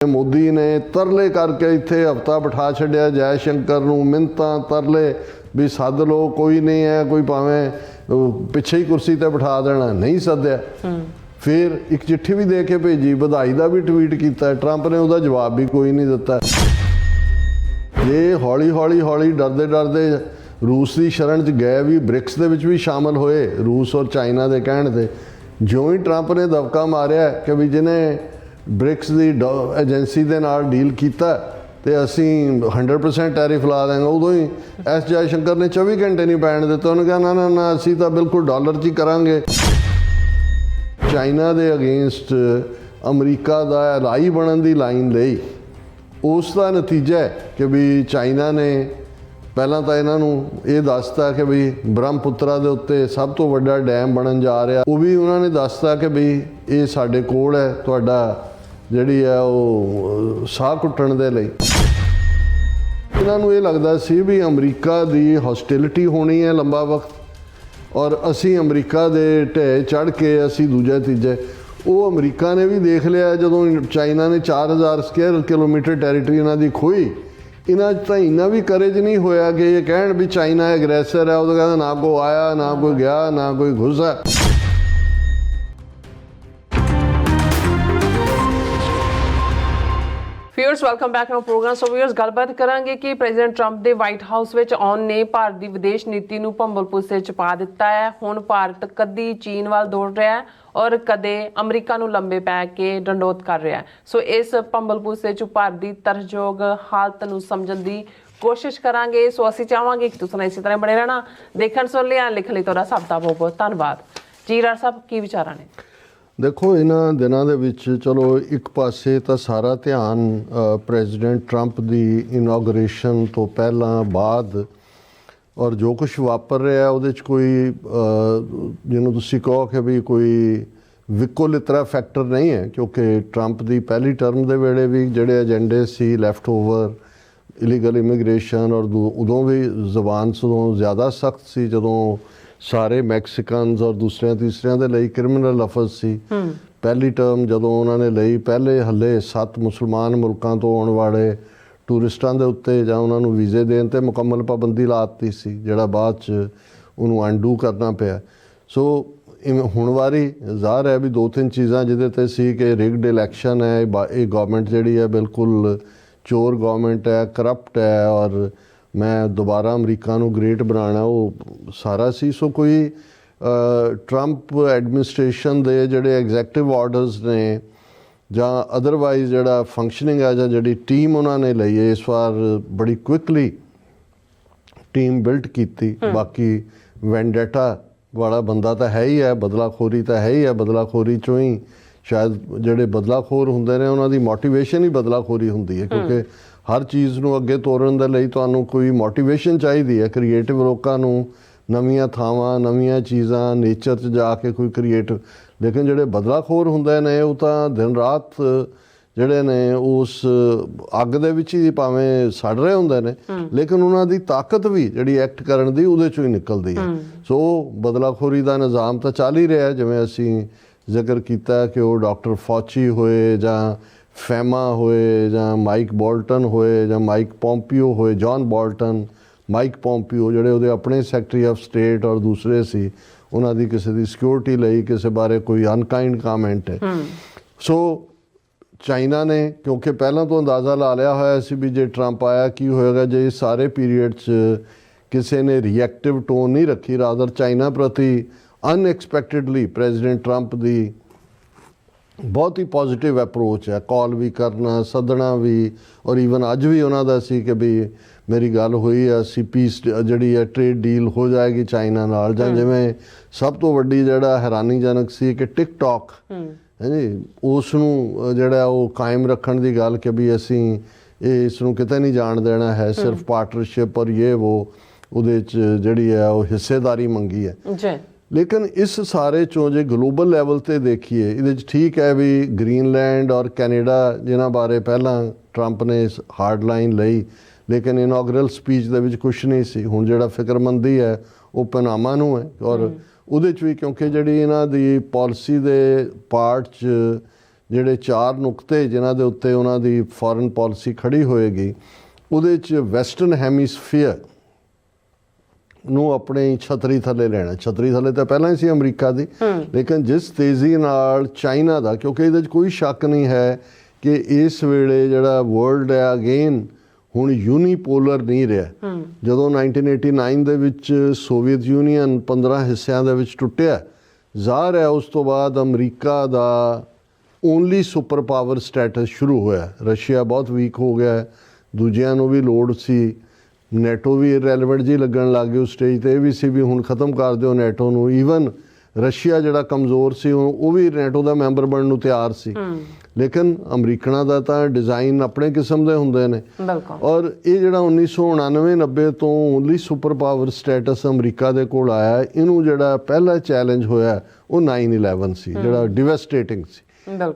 ਮੋਦੀ ਨੇ ਤਰਲੇ ਕਰਕੇ ਇੱਥੇ ਹਫ਼ਤਾ ਬਿਠਾ ਛੱਡਿਆ ਜੈ ਸ਼ੰਕਰ ਨੂੰ, ਮਿੰਨਤਾਂ ਤਰਲੇ ਵੀ ਸੱਦ ਲਓ, ਕੋਈ ਨਹੀਂ ਹੈ, ਕੋਈ ਭਾਵੇਂ ਪਿੱਛੇ ਹੀ ਕੁਰਸੀ ਤੇ ਬਿਠਾ ਦੇਣਾ, ਨਹੀਂ ਸੱਦਿਆ। ਫਿਰ ਇੱਕ ਚਿੱਠੀ ਵੀ ਦੇ ਕੇ ਭੇਜੀ, ਵਧਾਈ ਦਾ ਵੀ ਟਵੀਟ ਕੀਤਾ, ਟਰੰਪ ਨੇ ਉਹਦਾ ਜਵਾਬ ਵੀ ਕੋਈ ਨਹੀਂ ਦਿੱਤਾ। ਜੇ ਹੌਲੀ ਹੌਲੀ ਡਰਦੇ ਡਰਦੇ ਰੂਸ ਦੀ ਸ਼ਰਨ 'ਚ ਗਏ, ਵੀ ਬ੍ਰਿਕਸ ਦੇ ਵਿੱਚ ਵੀ ਸ਼ਾਮਲ ਹੋਏ ਰੂਸ ਔਰ ਚਾਈਨਾ ਦੇ ਕਹਿਣ 'ਤੇ। ਜਿਉਂ ਹੀ ਟਰੰਪ ਨੇ ਦਬਕਾ ਮਾਰਿਆ ਕਿ ਵੀ ਜਿਹਨੇ ਬ੍ਰਿਕਸ ਦੀ ਏਜੰਸੀ ਦੇ ਨਾਲ ਡੀਲ ਕੀਤਾ ਤੇ ਅਸੀਂ 100% ਟੈਰਿਫ ਲਾ ਦੇਂਗੇ, ਉਦੋਂ ਹੀ ਐਸ ਜੈ ਸ਼ੰਕਰ ਨੇ 24 ਘੰਟੇ ਨਹੀਂ ਪੈਣ ਦਿੱਤੇ। ਉਹਨੇ ਕਿਹਾ ਨਾ ਨਾ ਨਾ, ਅਸੀਂ ਤਾਂ ਬਿਲਕੁਲ ਡਾਲਰ 'ਚ ਹੀ ਕਰਾਂਗੇ। ਚਾਈਨਾ ਦੇ ਅਗੇਂਸਟ ਅਮਰੀਕਾ ਦਾ ਐਲਾਈ ਬਣਨ ਦੀ ਲਾਈਨ ਲਈ। ਉਸ ਦਾ ਨਤੀਜਾ ਹੈ ਕਿ ਵੀ ਚਾਈਨਾ ਨੇ ਪਹਿਲਾਂ ਤਾਂ ਇਹਨਾਂ ਨੂੰ ਇਹ ਦੱਸਤਾ ਕਿ ਵੀ ਬ੍ਰਹਮਪੁੱਤਰਾ ਦੇ ਉੱਤੇ ਸਭ ਤੋਂ ਵੱਡਾ ਡੈਮ ਬਣਨ ਜਾ ਰਿਹਾ। ਉਹ ਵੀ ਉਹਨਾਂ ਨੇ ਦੱਸਤਾ ਕਿ ਵੀ ਇਹ ਸਾਡੇ ਕੋਲ ਹੈ, ਤੁਹਾਡਾ ਜਿਹੜੀ ਹੈ ਉਹ ਸਾਹ ਘੁੱਟਣ ਦੇ ਲਈ। ਇਹਨਾਂ ਨੂੰ ਇਹ ਲੱਗਦਾ ਸੀ ਵੀ ਅਮਰੀਕਾ ਦੀ ਹੌਸਟਿਲਿਟੀ ਹੋਣੀ ਹੈ ਲੰਬਾ ਵਕਤ, ਔਰ ਅਸੀਂ ਅਮਰੀਕਾ ਦੇ ਢੇਰ ਚੜ੍ਹ ਕੇ ਅਸੀਂ ਦੂਜਾ ਤੀਜਾ। ਉਹ ਅਮਰੀਕਾ ਨੇ ਵੀ ਦੇਖ ਲਿਆ ਜਦੋਂ ਚਾਈਨਾ ਨੇ 4000 ਸਕੁਅਰ ਕਿਲੋਮੀਟਰ ਟੈਰੀਟਰੀ ਇਹਨਾਂ ਦੀ ਖੋਈ। ਇਹਨਾਂ 'ਚ ਤਾਂ ਇੰਨਾ ਵੀ ਕਰੇਜ ਨਹੀਂ ਹੋਇਆ ਕਿ ਇਹ ਕਹਿਣ ਵੀ ਚਾਈਨਾ ਐਗਰੈਸਰ ਹੈ। ਉਹਦਾ ਕਹਿੰਦਾ ਨਾ ਕੋਈ ਆਇਆ, ਨਾ ਕੋਈ ਗਿਆ, ਨਾ ਕੋਈ ਘੁਸਿਆ। Viewers welcome back to program. So viewers ਗੱਲਬਾਤ ਕਰਾਂਗੇ ਕਿ ਪ੍ਰੈਜ਼ੀਡੈਂਟ ਟਰੰਪ ਦੇ ਵਾਈਟ ਹਾਊਸ ਵਿੱਚ ਆਉਣ ਨੇ ਭਾਰਤ ਦੀ ਵਿਦੇਸ਼ ਨੀਤੀ ਨੂੰ ਭੰਬਲ ਭੁੱਸੇ 'ਚ ਪਾ ਦਿੱਤਾ ਹੈ। ਹੁਣ ਭਾਰਤ ਕਦੀ ਚੀਨ ਵੱਲ ਦੌੜ ਰਿਹਾ ਹੈ ਔਰ ਕਦੇ ਅਮਰੀਕਾ ਨੂੰ ਲੰਬੇ ਪੈ ਕੇ ਡੰਡੋਤ ਕਰ ਰਿਹਾ ਹੈ। ਸੋ ਇਸ ਭੰਬਲ ਭੁੱਸੇ 'ਚ ਭਾਰਤ ਦੀ ਤਰਸਯੋਗ ਹਾਲਤ ਨੂੰ ਸਮਝਣ ਦੀ ਕੋਸ਼ਿਸ਼ ਕਰਾਂਗੇ। ਸੋ ਅਸੀਂ ਚਾਹਾਂਗੇ ਕਿ ਤੁਸੀਂ ਇਸੇ ਤਰ੍ਹਾਂ ਬਣੇ ਰਹਿਣਾ। ਦੇਖਣ ਸੁਣ ਲਿਆ, ਲਿਖਣ ਲਈ ਤੁਹਾਡਾ ਸਭ ਦਾ ਬਹੁਤ ਬਹੁਤ ਧੰਨਵਾਦ। ਜੀ ਰਾਜ ਸਾਹਿਬ, ਕੀ ਵਿਚਾਰਾਂ ਨੇ? ਦੇਖੋ, ਇਹਨਾਂ ਦਿਨਾਂ ਦੇ ਵਿੱਚ ਚਲੋ ਇੱਕ ਪਾਸੇ ਤਾਂ ਸਾਰਾ ਧਿਆਨ ਪ੍ਰੈਜ਼ੀਡੈਂਟ ਟਰੰਪ ਦੀ ਇਨੋਗਰੇਸ਼ਨ ਤੋਂ ਪਹਿਲਾਂ ਬਾਅਦ ਔਰ ਜੋ ਕੁਝ ਵਾਪਰ ਰਿਹਾ ਉਹਦੇ 'ਚ ਕੋਈ ਜਿਹਨੂੰ ਤੁਸੀਂ ਕਹੋ ਕਿ ਵੀ ਕੋਈ ਵਿਕੋ ਲਿਤਰਾ ਫੈਕਟਰ ਨਹੀਂ ਹੈ, ਕਿਉਂਕਿ ਟਰੰਪ ਦੀ ਪਹਿਲੀ ਟਰਮ ਦੇ ਵੇਲੇ ਵੀ ਜਿਹੜੇ ਏਜੰਡੇ ਸੀ ਲੈਫਟ ਓਵਰ ਇਲੀਗਲ ਇਮੀਗ੍ਰੇਸ਼ਨ, ਔਰ ਉਦੋਂ ਵੀ ਜ਼ਬਾਨ ਸਦੋਂ ਜ਼ਿਆਦਾ ਸਖਤ ਸੀ ਜਦੋਂ ਸਾਰੇ ਮੈਕਸੀਕਨਸ ਔਰ ਦੂਸਰਿਆਂ ਤੀਸਰਿਆਂ ਦੇ ਲਈ ਕ੍ਰਿਮੀਨਲ ਲਫ਼ਜ਼ ਸੀ। ਪਹਿਲੀ ਟਰਮ ਜਦੋਂ ਉਹਨਾਂ ਨੇ ਲਈ, ਪਹਿਲੇ ਹੱਲੇ 7 ਮੁਸਲਮਾਨ ਮੁਲਕਾਂ ਤੋਂ ਆਉਣ ਵਾਲੇ ਟੂਰਿਸਟਾਂ ਦੇ ਉੱਤੇ ਜਾਂ ਉਹਨਾਂ ਨੂੰ ਵੀਜ਼ੇ ਦੇਣ 'ਤੇ ਮੁਕੰਮਲ ਪਾਬੰਦੀ ਲਾ ਦਿੱਤੀ ਸੀ, ਜਿਹੜਾ ਬਾਅਦ 'ਚ ਉਹਨੂੰ ਅਨਡੂ ਕਰਨਾ ਪਿਆ। ਸੋ ਹੁਣ ਵਾਰੀ ਜ਼ਾਹਰ ਹੈ ਵੀ 2-3 ਚੀਜ਼ਾਂ ਜਿਹਦੇ 'ਤੇ ਸੀ ਕਿ ਰਿਗਡ ਇਲੈਕਸ਼ਨ ਹੈ, ਇਹ ਗੌਰਮੈਂਟ ਜਿਹੜੀ ਹੈ ਬਿਲਕੁਲ ਚੋਰ ਗੌਰਮੈਂਟ ਹੈ, ਕਰਪਟ ਹੈ, ਔਰ ਮੈਂ ਦੁਬਾਰਾ ਅਮਰੀਕਾ ਨੂੰ ਗ੍ਰੇਟ ਬਣਾਉਣਾ, ਉਹ ਸਾਰਾ ਸੀ। ਸੋ ਕੋਈ ਟਰੰਪ ਐਡਮਿਨਿਸਟ੍ਰੇਸ਼ਨ ਦੇ ਜਿਹੜੇ ਐਗਜ਼ੈਕਟਿਵ ਆਰਡਰਸ ਨੇ ਜਾਂ ਅਦਰਵਾਈਜ਼ ਜਿਹੜਾ ਫੰਕਸ਼ਨਿੰਗ ਹੈ ਜਾਂ ਜਿਹੜੀ ਟੀਮ ਉਹਨਾਂ ਨੇ ਲਈ ਹੈ, ਇਸ ਵਾਰ ਬੜੀ ਕੁਇਕਲੀ ਟੀਮ ਬਿਲਟ ਕੀਤੀ। ਬਾਕੀ ਵੈਂਡੇਟਾ ਵਾਲਾ ਬੰਦਾ ਤਾਂ ਹੈ ਹੀ ਹੈ, ਬਦਲਾਖੋਰੀ ਤਾਂ ਹੈ ਹੀ ਹੈ। ਬਦਲਾਖੋਰੀ 'ਚੋਂ ਹੀ ਸ਼ਾਇਦ ਜਿਹੜੇ ਬਦਲਾਖੋਰ ਹੁੰਦੇ ਨੇ ਉਹਨਾਂ ਦੀ ਮੋਟੀਵੇਸ਼ਨ ਹੀ ਬਦਲਾਖੋਰੀ ਹੁੰਦੀ ਹੈ, ਕਿਉਂਕਿ ਹਰ ਚੀਜ਼ ਨੂੰ ਅੱਗੇ ਤੋਰਨ ਦੇ ਲਈ ਤੁਹਾਨੂੰ ਕੋਈ ਮੋਟੀਵੇਸ਼ਨ ਚਾਹੀਦੀ ਹੈ। ਕ੍ਰੀਏਟਿਵ ਲੋਕਾਂ ਨੂੰ ਨਵੀਆਂ ਥਾਵਾਂ, ਨਵੀਆਂ ਚੀਜ਼ਾਂ, ਨੇਚਰ 'ਚ ਜਾ ਕੇ ਕੋਈ ਕ੍ਰੀਏਟਿਵ। ਲੇਕਿਨ ਜਿਹੜੇ ਬਦਲਾਖੋਰ ਹੁੰਦੇ ਨੇ ਉਹ ਤਾਂ ਦਿਨ ਰਾਤ ਜਿਹੜੇ ਨੇ ਉਸ ਅੱਗ ਦੇ ਵਿੱਚ ਹੀ ਭਾਵੇਂ ਸੜ ਰਹੇ ਹੁੰਦੇ ਨੇ, ਲੇਕਿਨ ਉਹਨਾਂ ਦੀ ਤਾਕਤ ਵੀ ਜਿਹੜੀ ਐਕਟ ਕਰਨ ਦੀ ਉਹਦੇ 'ਚੋਂ ਹੀ ਨਿਕਲਦੀ ਹੈ। ਸੋ ਬਦਲਾਖੋਰੀ ਦਾ ਨਿਜ਼ਾਮ ਤਾਂ ਚੱਲ ਹੀ ਰਿਹਾ, ਜਿਵੇਂ ਅਸੀਂ ਜ਼ਿਕਰ ਕੀਤਾ ਕਿ ਉਹ ਡਾਕਟਰ ਫੌਚੀ ਹੋਏ ਜਾਂ ਫੈਮਾ ਹੋਏ ਜਾਂ ਮਾਈਕ ਬੋਲਟਨ ਹੋਏ ਜਾਂ ਮਾਈਕ ਪੋਂਪੀਓ ਹੋਏ, ਜੌਨ ਬੋਲਟਨ, ਮਾਈਕ ਪੋਂਪੀਓ ਜਿਹੜੇ ਉਹਦੇ ਆਪਣੇ ਸੈਕਟਰੀ ਆਫ ਸਟੇਟ ਔਰ ਦੂਸਰੇ ਸੀ, ਉਹਨਾਂ ਦੀ ਕਿਸੇ ਦੀ ਸਿਕਿਉਰਿਟੀ ਲਈ ਕਿਸੇ ਬਾਰੇ ਕੋਈ ਅਨਕਾਇੰਡ ਕਾਮੈਂਟ ਹੈ। ਸੋ ਚਾਈਨਾ ਨੇ ਕਿਉਂਕਿ ਪਹਿਲਾਂ ਤੋਂ ਅੰਦਾਜ਼ਾ ਲਾ ਲਿਆ ਹੋਇਆ ਸੀ ਵੀ ਜੇ ਟਰੰਪ ਆਇਆ ਕੀ ਹੋਏਗਾ, ਜੇ ਸਾਰੇ ਪੀਰੀਅਡ 'ਚ ਕਿਸੇ ਨੇ ਰਿਐਕਟਿਵ ਟੋਨ ਨਹੀਂ ਰੱਖੀ, ਰਾਦਰ ਚਾਈਨਾ ਪ੍ਰਤੀ ਅਨਐਕਸਪੈਕਟਡਲੀ ਪ੍ਰੈਜ਼ੀਡੈਂਟ ਟਰੰਪ ਦੀ ਬਹੁਤ ਹੀ ਪੋਜ਼ੀਟਿਵ ਅਪਰੋਚ ਹੈ। ਕਾਲ ਵੀ ਕਰਨਾ, ਸੱਦਣਾ ਵੀ, ਔਰ ਈਵਨ ਅੱਜ ਵੀ ਉਹਨਾਂ ਦਾ ਸੀ ਕਿ ਵੀ ਮੇਰੀ ਗੱਲ ਹੋਈ ਹੈ, ਅਸੀਂ ਪੀਸ ਜਿਹੜੀ ਹੈ ਟ੍ਰੇਡ ਡੀਲ ਹੋ ਜਾਏਗੀ ਚਾਈਨਾ ਨਾਲ। ਜਾਂ ਜਿਵੇਂ ਸਭ ਤੋਂ ਵੱਡੀ ਜਿਹੜਾ ਹੈਰਾਨੀਜਨਕ ਸੀ ਕਿ ਟਿਕਟੌਕ ਹੈ ਜੀ, ਉਸ ਨੂੰ ਜਿਹੜਾ ਉਹ ਕਾਇਮ ਰੱਖਣ ਦੀ ਗੱਲ ਕਿ ਵੀ ਅਸੀਂ ਇਸ ਨੂੰ ਕਿਤੇ ਨਹੀਂ ਜਾਣ ਦੇਣਾ ਹੈ, ਸਿਰਫ ਪਾਰਟਨਰਸ਼ਿਪ ਔਰ ਇਹ ਉਹਦੇ 'ਚ ਜਿਹੜੀ ਹੈ ਉਹ ਹਿੱਸੇਦਾਰੀ ਮੰਗੀ ਹੈ। ਲੇਕਿਨ ਇਸ ਸਾਰੇ 'ਚੋਂ ਜੇ ਗਲੋਬਲ ਲੈਵਲ 'ਤੇ ਦੇਖੀਏ, ਇਹਦੇ 'ਚ ਠੀਕ ਹੈ ਵੀ ਗ੍ਰੀਨਲੈਂਡ ਔਰ ਕੈਨੇਡਾ ਜਿਨ੍ਹਾਂ ਬਾਰੇ ਪਹਿਲਾਂ ਟਰੰਪ ਨੇ ਹਾਰਡ ਲਾਈਨ ਲਈ, ਲੇਕਿਨ ਇਨੋਗਰਲ ਸਪੀਚ ਦੇ ਵਿੱਚ ਕੁਛ ਨਹੀਂ ਸੀ। ਹੁਣ ਜਿਹੜਾ ਫਿਕਰਮੰਦੀ ਹੈ ਉਹ ਪਨਾਮਾ ਨੂੰ ਹੈ, ਔਰ ਉਹਦੇ 'ਚ ਵੀ ਕਿਉਂਕਿ ਜਿਹੜੀ ਇਹਨਾਂ ਦੀ ਪਾਲਿਸੀ ਦੇ ਪਾਰਟ 'ਚ ਜਿਹੜੇ 4 ਨੁਕਤੇ ਜਿਨ੍ਹਾਂ ਦੇ ਉੱਤੇ ਉਹਨਾਂ ਦੀ ਫੋਰਨ ਪਾਲਿਸੀ ਖੜੀ ਹੋਏਗੀ, ਉਹਦੇ 'ਚ ਵੈਸਟਰਨ ਹੈਮੀਸਫੀਅਰ ਨੂੰ ਆਪਣੇ ਛਤਰੀ ਥੱਲੇ ਲੈਣਾ। ਛਤਰੀ ਥੱਲੇ ਤਾਂ ਪਹਿਲਾਂ ਹੀ ਸੀ ਅਮਰੀਕਾ ਦੀ, ਲੇਕਿਨ ਜਿਸ ਤੇਜ਼ੀ ਨਾਲ ਚਾਈਨਾ ਦਾ, ਕਿਉਂਕਿ ਇਹਦੇ 'ਚ ਕੋਈ ਸ਼ੱਕ ਨਹੀਂ ਹੈ ਕਿ ਇਸ ਵੇਲੇ ਜਿਹੜਾ ਵਰਲਡ ਹੈ ਅਗੇਨ ਹੁਣ ਯੂਨੀਪੋਲਰ ਨਹੀਂ ਰਿਹਾ। ਜਦੋਂ 1989 ਦੇ ਵਿੱਚ ਸੋਵੀਅਤ ਯੂਨੀਅਨ 15 ਹਿੱਸਿਆਂ ਦੇ ਵਿੱਚ ਟੁੱਟਿਆ, ਜ਼ਾਹਰ ਹੈ ਉਸ ਤੋਂ ਬਾਅਦ ਅਮਰੀਕਾ ਦਾ ਓਨਲੀ ਸੁਪਰ ਪਾਵਰ ਸਟੇਟਸ ਸ਼ੁਰੂ ਹੋਇਆ। ਰਸ਼ੀਆ ਬਹੁਤ ਵੀਕ ਹੋ ਗਿਆ, ਦੂਜਿਆਂ ਨੂੰ ਵੀ ਲੋੜ ਸੀ, ਨੈਟੋ ਵੀ ਇਰੈਲੇਵੈਂਟ ਜੀ ਲੱਗਣ ਲੱਗ ਗਈ ਉਸ ਸਟੇਜ 'ਤੇ। ਇਹ ਵੀ ਸੀ ਵੀ ਹੁਣ ਖ਼ਤਮ ਕਰ ਦਿਓ ਨੈਟੋ ਨੂੰ। ਈਵਨ ਰਸ਼ੀਆ ਜਿਹੜਾ ਕਮਜ਼ੋਰ ਸੀ ਉਹ ਵੀ ਨੈਟੋ ਦਾ ਮੈਂਬਰ ਬਣਨ ਨੂੰ ਤਿਆਰ ਸੀ। ਲੇਕਿਨ ਅਮਰੀਕਨਾਂ ਦਾ ਤਾਂ ਡਿਜ਼ਾਈਨ ਆਪਣੇ ਕਿਸਮ ਦੇ ਹੁੰਦੇ ਨੇ। ਔਰ ਇਹ ਜਿਹੜਾ 1999-90 ਤੋਂ only super power status America ਦੇ ਕੋਲ ਆਇਆ, ਇਹਨੂੰ ਜਿਹੜਾ ਪਹਿਲਾ ਚੈਲੰਜ ਹੋਇਆ ਉਹ 9/11 ਸੀ, ਜਿਹੜਾ ਡਿਵੈਸਟੇਟਿੰਗ ਸੀ।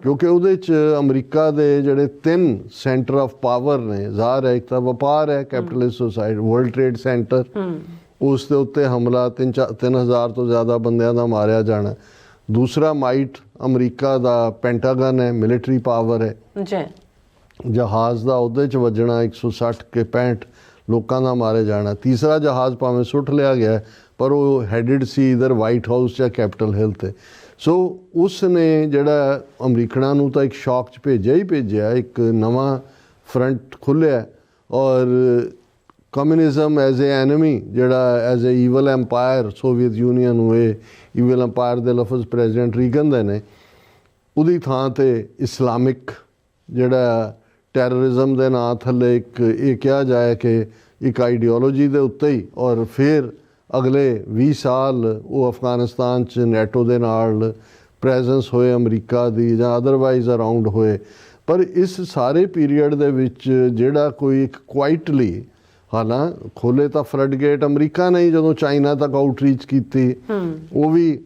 ਕਿਉਂਕਿ ਉਹਦੇ 'ਚ ਅਮਰੀਕਾ ਦੇ ਜਿਹੜੇ 3 ਸੈਂਟਰ ਆਫ ਪਾਵਰ ਨੇ, ਜ਼ਾਹਰ ਹੈ ਇੱਕ ਤਾਂ ਵਪਾਰ ਹੈ, capitalist society, world trade centre, ਉਸ ਦੇ ਉੱਤੇ ਹਮਲਾ 3,000 ਤੋਂ ਜ਼ਿਆਦਾ ਬੰਦਿਆਂ ਦਾ ਮਾਰਿਆ ਜਾਣਾ। ਦੂਸਰਾ ਮਾਈਟ ਅਮਰੀਕਾ ਦਾ ਪੈਂਟਾਗਨ ਹੈ, ਮਿਲਟਰੀ ਪਾਵਰ ਹੈ ਜੀ, ਜਹਾਜ਼ ਦਾ ਉਹਦੇ 'ਚ ਵੱਜਣਾ 160 ਕੇ 65 ਲੋਕਾਂ ਦਾ ਮਾਰੇ ਜਾਣਾ। ਤੀਸਰਾ ਜਹਾਜ਼ ਭਾਵੇਂ ਸੁੱਟ ਲਿਆ ਗਿਆ ਪਰ ਉਹ ਹੈਡਡ ਸੀ ਇਧਰ ਵਾਈਟ ਹਾਊਸ ਜਾਂ ਕੈਪੀਟਲ ਹਿਲ 'ਤੇ। ਸੋ ਉਸ ਨੇ ਜਿਹੜਾ ਅਮਰੀਕਨਾਂ ਨੂੰ ਤਾਂ ਇੱਕ ਸ਼ੌਕ 'ਚ ਭੇਜਿਆ ਹੀ ਭੇਜਿਆ, ਇੱਕ ਨਵਾਂ ਫਰੰਟ ਖੁੱਲ੍ਹਿਆ। ਔਰ ਕਮਿਊਨਿਜ਼ਮ ਐਜ਼ ਏ ਐਨਮੀ, ਜਿਹੜਾ as a evil empire, Soviet union ਹੋਏ ਈਵਲ ਐਮਪਾਇਰ ਦੇ ਲਫ਼ਜ਼ ਪ੍ਰੈਜ਼ੀਡੈਂਟ ਰੀਗਨ ਦੇ ਨੇ, ਉਹਦੀ ਥਾਂ 'ਤੇ ਇਸਲਾਮਿਕ ਜਿਹੜਾ ਟੈਰਰਿਜ਼ਮ ਦੇ ਨਾਂ ਥੱਲੇ ਇੱਕ ਇਹ ਕਿਹਾ ਜਾਏ ਕਿ ਇੱਕ ਆਈਡੀਓਲੋਜੀ ਦੇ ਉੱਤੇ ਹੀ। ਔਰ ਫਿਰ ਅਗਲੇ 20 ਸਾਲ ਉਹ ਅਫਗਾਨਿਸਤਾਨ 'ਚ ਨੈਟੋ ਦੇ ਨਾਲ ਪ੍ਰੈਜ਼ੈਂਸ ਹੋਏ ਅਮਰੀਕਾ ਦੀ, ਜਾਂ ਅਦਰਵਾਈਜ਼ ਅਰਾਊਂਡ ਹੋਏ। ਪਰ ਇਸ ਸਾਰੇ ਪੀਰੀਅਡ ਦੇ ਵਿੱਚ ਜਿਹੜਾ ਕੋਈ ਇੱਕ ਕੁਆਇਟਲੀ, ਹਾਲਾਂ ਖੋਲੇ ਤਾਂ ਫਲੱਡ ਗੇਟ ਅਮਰੀਕਾ ਨੇ ਜਦੋਂ ਚਾਈਨਾ ਤੱਕ ਆਊਟਰੀਚ ਕੀਤੀ, ਉਹ ਵੀ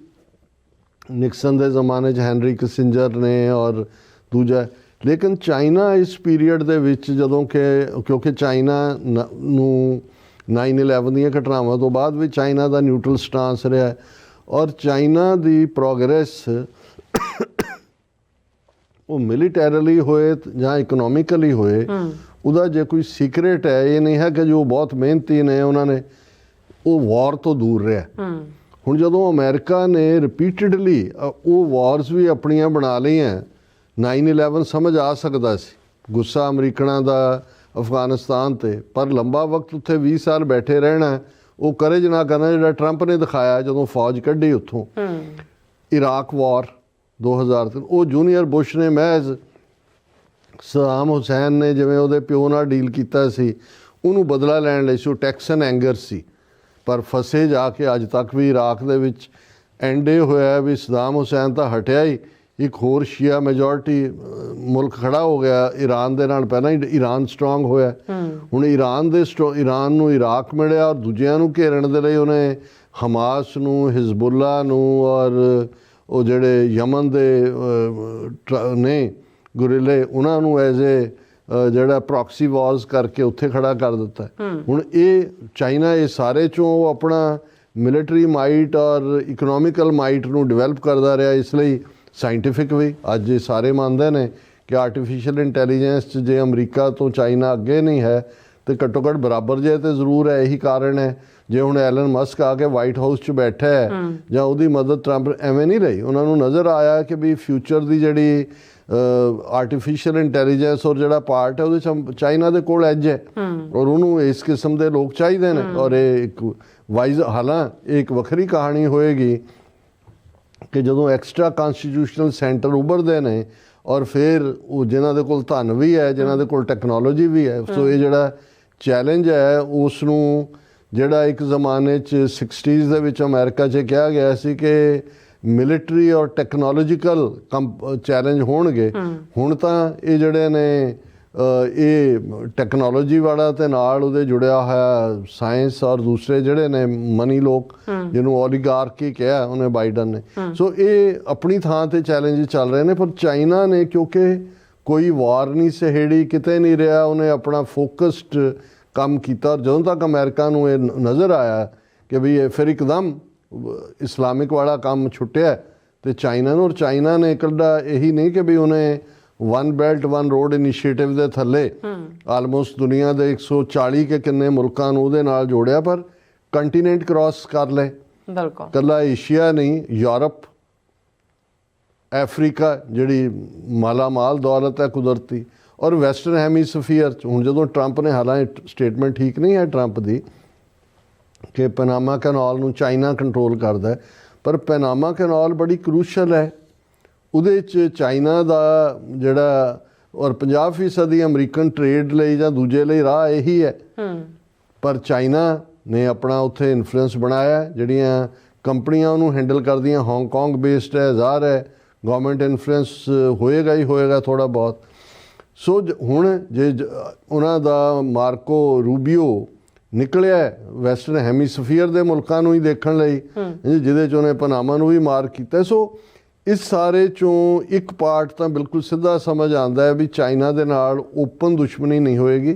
ਨਿਕਸਨ ਦੇ ਜ਼ਮਾਨੇ 'ਚ ਹੈਨਰੀ ਕਿਸਿੰਜਰ ਨੇ ਔਰ ਦੂਜਾ। ਲੇਕਿਨ ਚਾਈਨਾ ਇਸ ਪੀਰੀਅਡ ਦੇ ਵਿੱਚ ਜਦੋਂ ਕਿ ਕਿਉਂਕਿ ਚਾਈਨਾ ਨੂੰ 9/11 ਦੀਆਂ ਘਟਨਾਵਾਂ ਤੋਂ ਬਾਅਦ ਵੀ ਚਾਈਨਾ ਦਾ ਨਿਊਟਰਲ ਸਟਾਂਸ ਰਿਹਾ, ਔਰ ਚਾਈਨਾ ਦੀ ਪ੍ਰੋਗਰੈਸ ਉਹ ਮਿਲੀਟੈਰਲੀ ਹੋਏ ਜਾਂ ਇਕਨੋਮਿਕਲੀ ਹੋਏ, ਉਹਦਾ ਜੇ ਕੋਈ ਸੀਕ੍ਰੇਟ ਹੈ, ਇਹ ਨਹੀਂ ਹੈ ਕਿ ਜੋ ਬਹੁਤ ਮਿਹਨਤੀ ਨੇ ਉਹਨਾਂ ਨੇ ਉਹ ਵਾਰ ਤੋਂ ਦੂਰ ਰਿਹਾ। ਹੁਣ ਜਦੋਂ ਅਮਰੀਕਾ ਨੇ ਰਿਪੀਟਡਲੀ ਉਹ ਵਾਰਸ ਵੀ ਆਪਣੀਆਂ ਬਣਾ ਲਈਆਂ, 9/11 ਸਮਝ ਆ ਸਕਦਾ ਸੀ ਗੁੱਸਾ ਅਮਰੀਕਨਾਂ ਦਾ ਅਫਗਾਨਿਸਤਾਨ 'ਤੇ, ਪਰ ਲੰਬਾ ਵਕਤ ਉੱਥੇ 20 ਸਾਲ ਬੈਠੇ ਰਹਿਣਾ, ਉਹ ਕਰੇਜ ਨਾ ਕਰਨਾ ਜਿਹੜਾ ਟਰੰਪ ਨੇ ਦਿਖਾਇਆ ਜਦੋਂ ਫੌਜ ਕੱਢੀ ਉੱਥੋਂ। ਇਰਾਕ ਵਾਰ 2003, ਉਹ ਜੂਨੀਅਰ ਬੁਸ਼ ਨੇ ਮਹਿਜ਼ ਸਦਾਮ ਹੁਸੈਨ ਨੇ ਜਿਵੇਂ ਉਹਦੇ ਪਿਓ ਨਾਲ ਡੀਲ ਕੀਤਾ ਸੀ, ਉਹਨੂੰ ਬਦਲਾ ਲੈਣ ਲਈ ਸੀ। ਉਹ ਟੈਕਸਨ ਐਂਗਰ ਸੀ, ਪਰ ਫਸੇ ਜਾ ਕੇ ਅੱਜ ਤੱਕ ਵੀ ਇਰਾਕ ਦੇ ਵਿੱਚ ਐਂਡ ਇਹ ਹੋਇਆ ਵੀ ਸਦਾਮ ਹੁਸੈਨ ਤਾਂ ਹਟਿਆ ਹੀ, ਇੱਕ ਹੋਰ ਸ਼ੀਆ ਮੈਜੋਰਟੀ ਮੁਲਕ ਖੜਾ ਹੋ ਗਿਆ ਈਰਾਨ ਦੇ ਨਾਲ। ਪਹਿਲਾਂ ਹੀ ਈਰਾਨ ਸਟਰੋਂਗ ਹੋਇਆ, ਹੁਣ ਈਰਾਨ ਨੂੰ ਇਰਾਕ ਮਿਲਿਆ, ਔਰ ਦੂਜਿਆਂ ਨੂੰ ਘੇਰਨ ਦੇ ਲਈ ਉਹਨੇ ਹਮਾਸ ਨੂੰ, ਹਿਜ਼ਬੁੱਲਾ ਨੂੰ, ਔਰ ਉਹ ਜਿਹੜੇ ਯਮਨ ਦੇ ਨੇ ਗੁਰੀਲੇ, ਉਹਨਾਂ ਨੂੰ ਐਜ਼ ਏ ਜਿਹੜਾ ਪ੍ਰੋਕਸੀ ਵਾਰਸ ਕਰਕੇ ਉੱਥੇ ਖੜਾ ਕਰ ਦਿੱਤਾ। ਹੁਣ ਇਹ ਚਾਈਨਾ ਇਹ ਸਾਰੇ 'ਚੋਂ ਆਪਣਾ ਮਿਲਟਰੀ ਮਾਈਟ ਔਰ ਇਕਨੋਮਿਕਲ ਮਾਈਟ ਨੂੰ ਡਿਵੈਲਪ ਕਰਦਾ ਰਿਹਾ। ਇਸ ਲਈ ਸਾਇੰਟੀਫਿਕ ਵੀ ਅੱਜ ਇਹ ਸਾਰੇ ਮੰਨਦੇ ਨੇ ਕਿ ਆਰਟੀਫਿਸ਼ੀਅਲ ਇੰਟੈਲੀਜੈਂਸ 'ਚ ਜੇ ਅਮਰੀਕਾ ਤੋਂ ਚਾਈਨਾ ਅੱਗੇ ਨਹੀਂ ਹੈ ਤੇ ਘੱਟੋ ਘੱਟ ਬਰਾਬਰ ਜੇ ਤੇ ਜ਼ਰੂਰ ਹੈ। ਇਹੀ ਕਾਰਨ ਹੈ ਜੇ ਹੁਣ ਐਲਨ ਮਸਕ ਆ ਕੇ ਵਾਈਟ ਹਾਊਸ 'ਚ ਬੈਠਾ ਹੈ ਜਾਂ ਉਹਦੀ ਮਦਦ ਟਰੰਪ ਐਵੇਂ ਨਹੀਂ ਰਹੀ। ਉਹਨਾਂ ਨੂੰ ਨਜ਼ਰ ਆਇਆ ਕਿ ਵੀ ਫਿਊਚਰ ਦੀ ਜਿਹੜੀ ਆਰਟੀਫਿਸ਼ੀਅਲ ਇੰਟੈਲੀਜੈਂਸ ਔਰ ਜਿਹੜਾ ਪਾਰਟ ਹੈ ਉਹਦੇ 'ਚ ਚਾਈਨਾ ਦੇ ਕੋਲ ਐਜ ਹੈ, ਔਰ ਉਹਨੂੰ ਇਸ ਕਿਸਮ ਦੇ ਲੋਕ ਚਾਹੀਦੇ ਨੇ। ਔਰ ਇਹ ਇੱਕ ਵਾਈਜ਼, ਹਾਲਾਂ ਇਹ ਇੱਕ ਵੱਖਰੀ ਕਹਾਣੀ ਹੋਏਗੀ ਕਿ ਜਦੋਂ ਐਕਸਟਰਾ ਕਨਸਟੀਟਿਊਸ਼ਨਲ ਸੈਂਟਰ ਉੱਭਰਦੇ ਨੇ ਔਰ ਫਿਰ ਉਹ ਜਿਨ੍ਹਾਂ ਦੇ ਕੋਲ ਧਨ ਵੀ ਹੈ, ਜਿਨ੍ਹਾਂ ਦੇ ਕੋਲ ਟੈਕਨੋਲੋਜੀ ਵੀ ਹੈ। ਸੋ ਇਹ ਜਿਹੜਾ ਚੈਲੰਜ ਹੈ ਉਸ ਨੂੰ, ਜਿਹੜਾ ਇੱਕ ਜ਼ਮਾਨੇ 'ਚ 60s ਦੇ ਵਿੱਚ ਅਮਰੀਕਾ 'ਚ ਕਿਹਾ ਗਿਆ ਸੀ ਕਿ ਮਿਲਟਰੀ ਔਰ ਟੈਕਨੋਲੋਜੀਕਲ ਚੈਲੰਜ ਹੋਣਗੇ, ਹੁਣ ਤਾਂ ਇਹ ਜਿਹੜੇ ਨੇ ਇਹ ਟੈਕਨੋਲੋਜੀ ਵਾਲਾ ਤੇ ਨਾਲ ਉਹਦੇ ਜੁੜਿਆ ਹੋਇਆ ਸਾਇੰਸ ਔਰ ਦੂਸਰੇ ਜਿਹੜੇ ਨੇ ਮਨੀ ਲੋਕ, ਜਿਹਨੂੰ ਓਲੀਗਾਰਕੀ ਕਿਹਾ ਉਹਨੇ ਬਾਈਡਨ ਨੇ। ਸੋ ਇਹ ਆਪਣੀ ਥਾਂ ਤੇ ਚੈਲੰਜ ਚੱਲ ਰਹੇ ਨੇ। ਪਰ ਚਾਈਨਾ ਨੇ ਕਿਉਂਕਿ ਕੋਈ ਵਾਰ ਨਹੀਂ ਸਹੇੜੀ, ਕਿਤੇ ਨਹੀਂ ਰਿਹਾ, ਉਹਨੇ ਆਪਣਾ ਫੋਕਸਡ ਕੰਮ ਕੀਤਾ। ਜਦੋਂ ਤੱਕ ਅਮਰੀਕਾ ਨੂੰ ਇਹ ਨਜ਼ਰ ਆਇਆ ਕਿ ਵੀ ਇਹ ਫਿਰ ਇੱਕਦਮ ਇਸਲਾਮਿਕ ਵਾਲਾ ਕੰਮ ਛੁੱਟਿਆ ਤੇ ਚਾਈਨਾ ਨੂੰ। ਔਰ ਚਾਈਨਾ ਨੇ ਇਕੱਲਾ ਇਹੀ ਨਹੀਂ ਕਿ ਵੀ ਉਹਨੇ one belt one road initiative ਦੇ ਥੱਲੇ ਆਲਮੋਸਟ ਦੁਨੀਆ ਦੇ 140 ਕੇ ਕਿੰਨੇ ਮੁਲਕਾਂ ਨੂੰ ਉਹਦੇ ਨਾਲ ਜੋੜਿਆ, ਪਰ ਕੰਟੀਨੈਂਟ ਕ੍ਰਾਸ ਕਰ ਲਏ। ਬਿਲਕੁਲ, ਇਕੱਲਾ ਏਸ਼ੀਆ ਨਹੀਂ, ਯੂਰਪ, ਅਫਰੀਕਾ ਜਿਹੜੀ ਮਾਲਾਮਾਲ ਦੌਲਤ ਹੈ ਕੁਦਰਤੀ, ਔਰ ਵੈਸਟਰਨ ਹੈਮੀਸਫੀਅਰ 'ਚ। ਹੁਣ ਜਦੋਂ ਟਰੰਪ ਨੇ, ਹਾਲਾਂਕਿ ਸਟੇਟਮੈਂਟ ਠੀਕ ਨਹੀਂ ਹੈ ਟਰੰਪ ਦੀ ਕਿ ਪਨਾਮਾ ਕੈਨਾਲ ਨੂੰ ਚਾਈਨਾ ਕੰਟਰੋਲ ਕਰਦਾ ਹੈ, ਪਰ ਪਨਾਮਾ ਕੈਨਾਲ ਬੜੀ ਕਰੂਸ਼ਲ ਹੈ। ਉਹਦੇ 'ਚ ਚਾਈਨਾ ਦਾ ਜਿਹੜਾ ਔਰ 50% ਅਮਰੀਕਨ ਟ੍ਰੇਡ ਲਈ ਜਾਂ ਦੂਜੇ ਲਈ ਰਾਹ ਇਹੀ ਹੈ। ਪਰ ਚਾਈਨਾ ਨੇ ਆਪਣਾ ਉੱਥੇ ਇਨਫਲੂਐਂਸ ਬਣਾਇਆ। ਜਿਹੜੀਆਂ ਕੰਪਨੀਆਂ ਉਹਨੂੰ ਹੈਂਡਲ ਕਰਦੀਆਂ ਹਾਂਗਕਾਂਗ ਬੇਸਡ ਹੈ, ਜ਼ਾਹਰ ਹੈ ਗਵਰਨਮੈਂਟ ਇਨਫਲੂਐਂਸ ਹੋਏਗਾ ਹੀ ਹੋਏਗਾ ਥੋੜ੍ਹਾ ਬਹੁਤ। ਸੋ ਹੁਣ ਜੇ ਉਹਨਾਂ ਦਾ ਮਾਰਕੋ ਰੂਬੀਓ ਨਿਕਲਿਆ ਵੈਸਟਰਨ ਹੈਮੀਸਫੀਅਰ ਦੇ ਮੁਲਕਾਂ ਨੂੰ ਹੀ ਦੇਖਣ ਲਈ, ਜਿਹਦੇ 'ਚ ਉਹਨੇ ਪਨਾਮਾ ਨੂੰ ਵੀ ਮਾਰ ਕੀਤਾ। ਸੋ ਇਸ ਸਾਰੇ 'ਚੋਂ ਇੱਕ ਪਾਰਟ ਤਾਂ ਬਿਲਕੁਲ ਸਿੱਧਾ ਸਮਝ ਆਉਂਦਾ ਹੈ ਵੀ ਚਾਈਨਾ ਦੇ ਨਾਲ ਓਪਨ ਦੁਸ਼ਮਣੀ ਨਹੀਂ ਹੋਏਗੀ,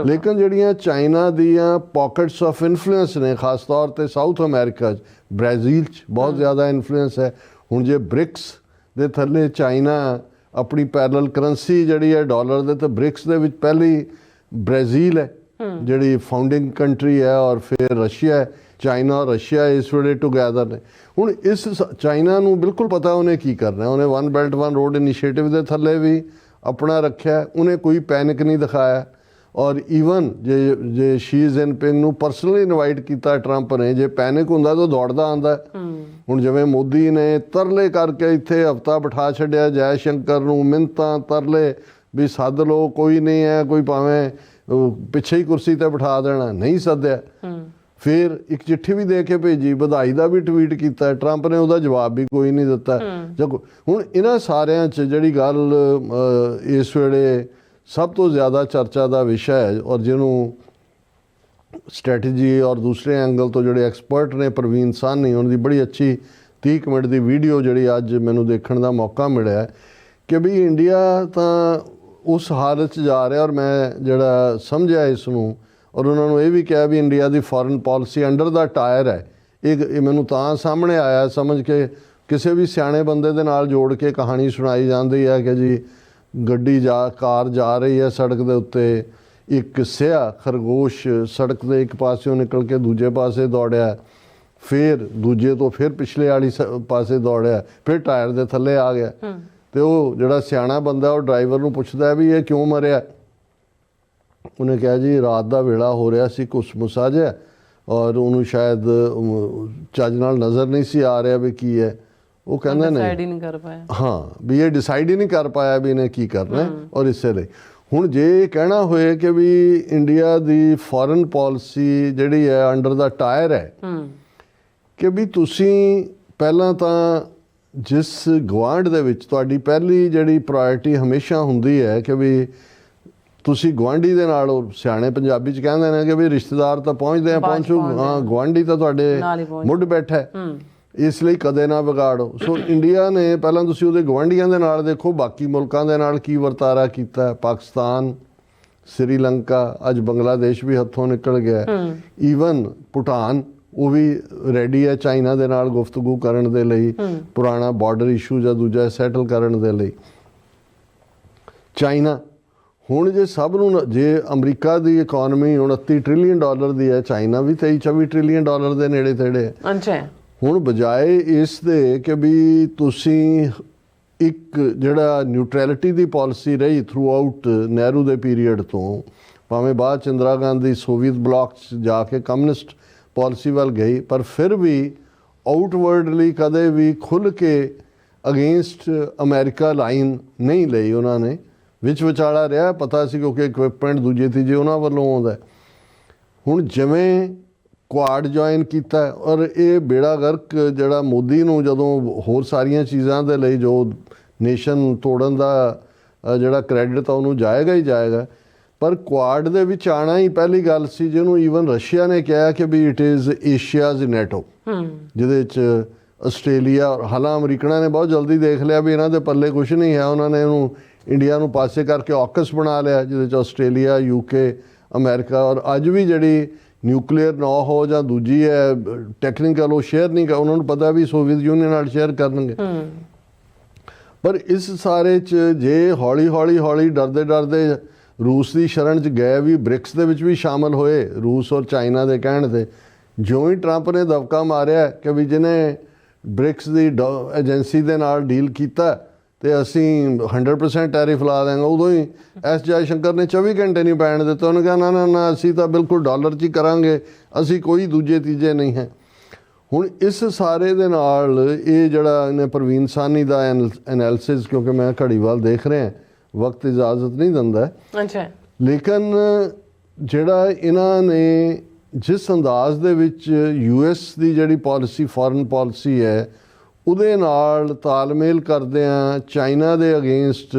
ਲੇਕਿਨ ਜਿਹੜੀਆਂ ਚਾਈਨਾ ਦੀਆਂ ਪਾਕਟਸ ਆਫ ਇਨਫਲੂਐਂਸ ਨੇ, ਖਾਸ ਤੌਰ 'ਤੇ ਸਾਊਥ ਅਮਰੀਕਾ 'ਚ, ਬ੍ਰਾਜ਼ੀਲ 'ਚ ਬਹੁਤ ਜ਼ਿਆਦਾ ਇਨਫਲੂਐਂਸ ਹੈ। ਹੁਣ ਜੇ ਬ੍ਰਿਕਸ ਦੇ ਥੱਲੇ ਚਾਈਨਾ ਆਪਣੀ ਪੈਰਲਲ ਕਰੰਸੀ ਜਿਹੜੀ ਹੈ ਡਾਲਰ ਦੇ, ਤੇ ਬ੍ਰਿਕਸ ਦੇ ਵਿੱਚ ਪਹਿਲੀ ਬ੍ਰਾਜ਼ੀਲ ਹੈ ਜਿਹੜੀ ਫਾਊਂਡਿੰਗ ਕੰਟਰੀ ਹੈ, ਔਰ ਫਿਰ ਰਸ਼ੀਆ ਹੈ। ਚਾਈਨਾ ਔਰ ਰਸ਼ੀਆ ਇਸ ਵੇਲੇ ਟੁਗੈਦਰ ਨੇ। ਹੁਣ ਇਸ ਚਾਈਨਾ ਨੂੰ ਬਿਲਕੁਲ ਪਤਾ ਉਹਨੇ ਕੀ ਕਰਨਾ। ਉਹਨੇ one belt one road initiative ਦੇ ਥੱਲੇ ਵੀ ਆਪਣਾ ਰੱਖਿਆ, ਉਹਨੇ ਕੋਈ ਪੈਨਿਕ ਨਹੀਂ ਦਿਖਾਇਆ। ਔਰ ਈਵਨ ਜੇ ਸ਼ੀ ਜਿਨਪਿੰਗ ਨੂੰ ਪਰਸਨਲੀ ਇਨਵਾਈਟ ਕੀਤਾ ਟਰੰਪ ਨੇ, ਜੇ ਪੈਨਿਕ ਹੁੰਦਾ ਤਾਂ ਦੌੜਦਾ ਆਉਂਦਾ। ਹੁਣ ਜਿਵੇਂ ਮੋਦੀ ਨੇ ਤਰਲੇ ਕਰਕੇ ਇੱਥੇ ਹਫਤਾ ਬਿਠਾ ਛੱਡਿਆ ਜੈ ਸ਼ੰਕਰ ਨੂੰ, ਮਿੰਨਤਾਂ ਤਰਲੇ ਵੀ ਸੱਦ ਲਓ, ਕੋਈ ਨਹੀਂ ਹੈ, ਕੋਈ ਭਾਵੇਂ ਪਿੱਛੇ ਹੀ ਕੁਰਸੀ ਤੇ ਬਿਠਾ ਦੇਣਾ, ਨਹੀਂ ਸੱਦਿਆ। ਫਿਰ ਇੱਕ ਚਿੱਠੀ ਵੀ ਦੇ ਕੇ ਭੇਜੀ, ਵਧਾਈ ਦਾ ਵੀ ਟਵੀਟ ਕੀਤਾ, ਟਰੰਪ ਨੇ ਉਹਦਾ ਜਵਾਬ ਵੀ ਕੋਈ ਨਹੀਂ ਦਿੱਤਾ। ਹੁਣ ਇਹਨਾਂ ਸਾਰਿਆਂ 'ਚ ਜਿਹੜੀ ਗੱਲ ਇਸ ਵੇਲੇ ਸਭ ਤੋਂ ਜ਼ਿਆਦਾ ਚਰਚਾ ਦਾ ਵਿਸ਼ਾ ਹੈ, ਔਰ ਜਿਹਨੂੰ ਸਟ੍ਰੈਟਜੀ ਔਰ ਦੂਸਰੇ ਐਂਗਲ ਤੋਂ ਜਿਹੜੇ ਐਕਸਪਰਟ ਨੇ, ਪ੍ਰਵੀਨ ਸਾਹਨੀ, ਉਹਨਾਂ ਦੀ ਬੜੀ ਅੱਛੀ 30 ਮਿੰਟ ਦੀ ਵੀਡੀਓ ਜਿਹੜੀ ਅੱਜ ਮੈਨੂੰ ਦੇਖਣ ਦਾ ਮੌਕਾ ਮਿਲਿਆ ਕਿ ਵੀ ਇੰਡੀਆ ਤਾਂ ਉਸ ਹਾਲਤ 'ਚ ਜਾ ਰਿਹਾ। ਔਰ ਮੈਂ ਜਿਹੜਾ ਸਮਝਿਆ ਇਸ ਨੂੰ, ਔਰ ਉਹਨਾਂ ਨੂੰ ਇਹ ਵੀ ਕਿਹਾ ਵੀ ਇੰਡੀਆ ਦੀ ਫੋਰਨ ਪਾਲਿਸੀ ਅੰਡਰ ਦਾ ਟਾਇਰ ਹੈ। ਇਹ ਮੈਨੂੰ ਤਾਂ ਸਾਹਮਣੇ ਆਇਆ ਸਮਝ ਕੇ, ਕਿਸੇ ਵੀ ਸਿਆਣੇ ਬੰਦੇ ਦੇ ਨਾਲ ਜੋੜ ਕੇ ਕਹਾਣੀ ਸੁਣਾਈ ਜਾਂਦੀ ਹੈ ਕਿ ਜੀ ਕਾਰ ਜਾ ਰਹੀ ਹੈ ਸੜਕ ਦੇ ਉੱਤੇ, ਇੱਕ ਸਿਆ ਖਰਗੋਸ਼ ਸੜਕ ਦੇ ਇੱਕ ਪਾਸਿਓਂ ਨਿਕਲ ਕੇ ਦੂਜੇ ਪਾਸੇ ਦੌੜਿਆ, ਫਿਰ ਦੂਜੇ ਤੋਂ ਫਿਰ ਪਿਛਲੇ ਵਾਲੀ ਪਾਸੇ ਦੌੜਿਆ, ਫਿਰ ਟਾਇਰ ਦੇ ਥੱਲੇ ਆ ਗਿਆ। ਤੇ ਉਹ ਜਿਹੜਾ ਸਿਆਣਾ ਬੰਦਾ ਉਹ ਡਰਾਈਵਰ ਨੂੰ ਪੁੱਛਦਾ ਵੀ ਇਹ ਕਿਉਂ ਮਰਿਆ। ਉਹਨੇ ਕਿਹਾ ਜੀ ਰਾਤ ਦਾ ਵੇਲਾ ਹੋ ਰਿਹਾ ਸੀ, ਘੁੱਸ-ਮੁਸਾ ਜਿਹਾ, ਔਰ ਉਹਨੂੰ ਸ਼ਾਇਦ ਚੱਜ ਨਾਲ ਨਜ਼ਰ ਨਹੀਂ ਸੀ ਆ ਰਿਹਾ ਵੀ ਕੀ ਹੈ। ਉਹ ਕਹਿੰਦਾ ਨਹੀਂ ਕਰ ਪਾਇਆ, ਹਾਂ ਵੀ ਇਹ ਡਿਸਾਈਡ ਹੀ ਨਹੀਂ ਕਰ ਪਾਇਆ ਵੀ ਇਹਨੇ ਕੀ ਕਰਨਾ। ਔਰ ਇਸੇ ਲਈ ਹੁਣ ਜੇ ਇਹ ਕਹਿਣਾ ਹੋਏ ਕਿ ਵੀ ਇੰਡੀਆ ਦੀ ਫੋਰਨ ਪਾਲਿਸੀ ਜਿਹੜੀ ਹੈ ਅੰਡਰ ਦਾ ਟਾਇਰ ਹੈ, ਕਿ ਵੀ ਤੁਸੀਂ ਪਹਿਲਾਂ ਤਾਂ ਜਿਸ ਗੁਆਂਢ ਦੇ ਵਿੱਚ ਤੁਹਾਡੀ ਪਹਿਲੀ ਜਿਹੜੀ ਪ੍ਰਾਇਰਟੀ ਹਮੇਸ਼ਾ ਹੁੰਦੀ ਹੈ ਕਿ ਵੀ ਤੁਸੀਂ ਗੁਆਂਢੀ ਦੇ ਨਾਲ, ਸਿਆਣੇ ਪੰਜਾਬੀ 'ਚ ਕਹਿੰਦੇ ਨੇ ਕਿ ਵੀ ਰਿਸ਼ਤੇਦਾਰ ਤਾਂ ਪਹੁੰਚਦੇ ਆ ਪਹੁੰਚੂ, ਹਾਂ ਗੁਆਂਢੀ ਤਾਂ ਤੁਹਾਡੇ ਮੁੱਢ ਬੈਠਾ ਹੈ, ਇਸ ਲਈ ਕਦੇ ਨਾ ਵਿਗਾੜੋ। ਸੋ ਇੰਡੀਆ ਨੇ ਪਹਿਲਾਂ ਤੁਸੀਂ ਉਹਦੇ ਗੁਆਂਢੀਆਂ ਦੇ ਨਾਲ ਦੇਖੋ, ਬਾਕੀ ਮੁਲਕਾਂ ਦੇ ਨਾਲ ਕੀ ਵਰਤਾਰਾ ਕੀਤਾ। ਪਾਕਿਸਤਾਨ, ਸ੍ਰੀਲੰਕਾ, ਅੱਜ ਬੰਗਲਾਦੇਸ਼ ਵੀ ਹੱਥੋਂ ਨਿਕਲ ਗਿਆ, ਈਵਨ ਭੂਟਾਨ ਉਹ ਵੀ ਰੈਡੀ ਹੈ ਚਾਈਨਾ ਦੇ ਨਾਲ ਗੁਫ਼ਤਗੂ ਕਰਨ ਦੇ ਲਈ, ਪੁਰਾਣਾ ਬਾਰਡਰ ਇਸ਼ੂ ਜਾਂ ਦੂਜਾ ਸੈਟਲ ਕਰਨ ਦੇ ਲਈ। ਚਾਈਨਾ ਹੁਣ ਜੇ ਸਭ ਨੂੰ, ਜੇ ਅਮਰੀਕਾ ਦੀ ਇਕੋਨਮੀ $29 ਟ੍ਰਿਲੀਅਨ ਦੀ ਹੈ, ਚਾਈਨਾ ਵੀ $23-24 ਟ੍ਰਿਲੀਅਨ ਦੇ ਨੇੜੇ ਤੇੜੇ ਹੈ। ਅੱਛਾ, ਹੁਣ ਬਜਾਏ ਇਸ ਦੇ ਕਿ ਵੀ ਤੁਸੀਂ ਇੱਕ ਜਿਹੜਾ ਨਿਊਟਰੈਲਿਟੀ ਦੀ ਪਾਲਿਸੀ ਰਹੀ ਥਰੂ ਆਊਟ ਨਹਿਰੂ ਦੇ ਪੀਰੀਅਡ ਤੋਂ, ਭਾਵੇਂ ਬਾਅਦ 'ਚ ਇੰਦਰਾ ਗਾਂਧੀ ਸੋਵੀਅਤ ਬਲਾਕ 'ਚ ਜਾ ਕੇ ਕਮਿਊਨਿਸਟ ਪਾਲਿਸੀ ਵੱਲ ਗਈ, ਪਰ ਫਿਰ ਵੀ ਆਊਟਵਰਡਲੀ ਕਦੇ ਵੀ ਖੁੱਲ੍ਹ ਕੇ ਅਗੇਂਸਟ ਅਮਰੀਕਾ ਲਾਈਨ ਨਹੀਂ ਲਈ ਉਹਨਾਂ ਨੇ। ਵਿੱਚ ਵਿਚਾਲਾ ਰਿਹਾ, ਪਤਾ ਸੀ ਕਿਉਂਕਿ ਇਕਵਿਪਮੈਂਟ ਦੂਜੇ ਤੀਜੇ ਉਹਨਾਂ ਵੱਲੋਂ ਆਉਂਦਾ। ਹੁਣ ਜਿਵੇਂ ਕੁਆਡ ਜੁਆਇਨ ਕੀਤਾ, ਔਰ ਇਹ ਬੇੜਾ ਗਰਕ ਜਿਹੜਾ ਮੋਦੀ ਨੂੰ ਜਦੋਂ ਹੋਰ ਸਾਰੀਆਂ ਚੀਜ਼ਾਂ ਦੇ ਲਈ ਜੋ ਨੇਸ਼ਨ ਤੋੜਨ ਦਾ ਜਿਹੜਾ ਕ੍ਰੈਡਿਟ ਆ ਉਹਨੂੰ ਜਾਏਗਾ ਹੀ ਜਾਏਗਾ, ਪਰ ਕੁਆਡ ਦੇ ਵਿੱਚ ਆਉਣਾ ਹੀ ਪਹਿਲੀ ਗੱਲ ਸੀ ਜਿਹਨੂੰ ਈਵਨ ਰਸ਼ੀਆ ਨੇ ਕਿਹਾ ਕਿ ਵੀ ਇਟ ਇਜ਼ ਏਸ਼ੀਆਜ਼ ਨੈਟੋ, ਜਿਹਦੇ 'ਚ ਆਸਟ੍ਰੇਲੀਆ, ਹਾਲਾਂ ਅਮਰੀਕਨਾਂ ਨੇ ਬਹੁਤ ਜਲਦੀ ਦੇਖ ਲਿਆ ਵੀ ਇਹਨਾਂ ਦੇ ਪੱਲੇ ਕੁਛ ਨਹੀਂ ਹੈ, ਉਹਨਾਂ ਨੇ ਉਹਨੂੰ ਇੰਡੀਆ ਨੂੰ ਪਾਸੇ ਕਰਕੇ ਆਕਸ ਬਣਾ ਲਿਆ, ਜਿਹਦੇ 'ਚ ਆਸਟ੍ਰੇਲੀਆ, UK, ਅਮਰੀਕਾ, ਔਰ ਅੱਜ ਵੀ ਜਿਹੜੀ ਨਿਊਕਲੀਅਰ ਨਾ ਹੋ ਜਾਂ ਦੂਜੀ ਹੈ ਟੈਕਨੀਕਲ, ਉਹ ਸ਼ੇਅਰ ਨਹੀਂ ਕਰ, ਉਹਨਾਂ ਨੂੰ ਪਤਾ ਵੀ ਸੋਵੀਅਤ ਯੂਨੀਅਨ ਨਾਲ ਸ਼ੇਅਰ ਕਰਨਗੇ। ਪਰ ਇਸ ਸਾਰੇ 'ਚ ਜੇ ਹੌਲੀ ਡਰਦੇ ਰੂਸ ਦੀ ਸ਼ਰਨ 'ਚ ਗਏ, ਵੀ ਬ੍ਰਿਕਸ ਦੇ ਵਿੱਚ ਵੀ ਸ਼ਾਮਲ ਹੋਏ ਰੂਸ ਔਰ ਚਾਈਨਾ ਦੇ ਕਹਿਣ 'ਤੇ, ਜਿਉਂ ਹੀ ਟਰੰਪ ਨੇ ਦਬਕਾ ਮਾਰਿਆ ਕਿ ਵੀ ਜਿਹਨੇ ਬ੍ਰਿਕਸ ਦੀ ਏਜੰਸੀ ਦੇ ਨਾਲ ਡੀਲ ਕੀਤਾ ਤੇ ਅਸੀਂ 100% ਟੈਰਿਫ ਲਾ ਦਿਆਂਗੇ, ਉਦੋਂ ਹੀ ਐਸ ਜੈਸ਼ੰਕਰ ਨੇ 24 ਘੰਟੇ ਨਹੀਂ ਪੈਣ ਦਿੱਤੇ। ਉਹਨੇ ਕਿਹਾ ਨਾ ਅਸੀਂ ਤਾਂ ਬਿਲਕੁਲ ਡਾਲਰ 'ਚ ਹੀ ਕਰਾਂਗੇ, ਅਸੀਂ ਕੋਈ ਦੂਜੇ ਤੀਜੇ ਨਹੀਂ ਹੈ। ਹੁਣ ਇਸ ਸਾਰੇ ਦੇ ਨਾਲ ਇਹ ਜਿਹੜਾ ਇਹਨੇ ਪ੍ਰਵੀਨ ਸਾਨੀ ਦਾ ਐਨਾਲਿਸਿਸ, ਕਿਉਂਕਿ ਮੈਂ ਘੜੀ ਵੱਲ ਦੇਖ ਰਿਹਾ, ਵਕਤ ਇਜਾਜ਼ਤ ਨਹੀਂ ਦਿੰਦਾ, ਅੱਛਾ, ਲੇਕਿਨ ਜਿਹੜਾ ਇਹਨਾਂ ਨੇ ਜਿਸ ਅੰਦਾਜ਼ ਦੇ ਵਿੱਚ US ਦੀ ਜਿਹੜੀ ਪਾਲਿਸੀ, ਫੋਰਨ ਪਾਲਿਸੀ ਹੈ, ਉਹਦੇ ਨਾਲ ਤਾਲਮੇਲ ਕਰਦਿਆਂ ਚਾਈਨਾ ਦੇ ਅਗੇਂਸਟ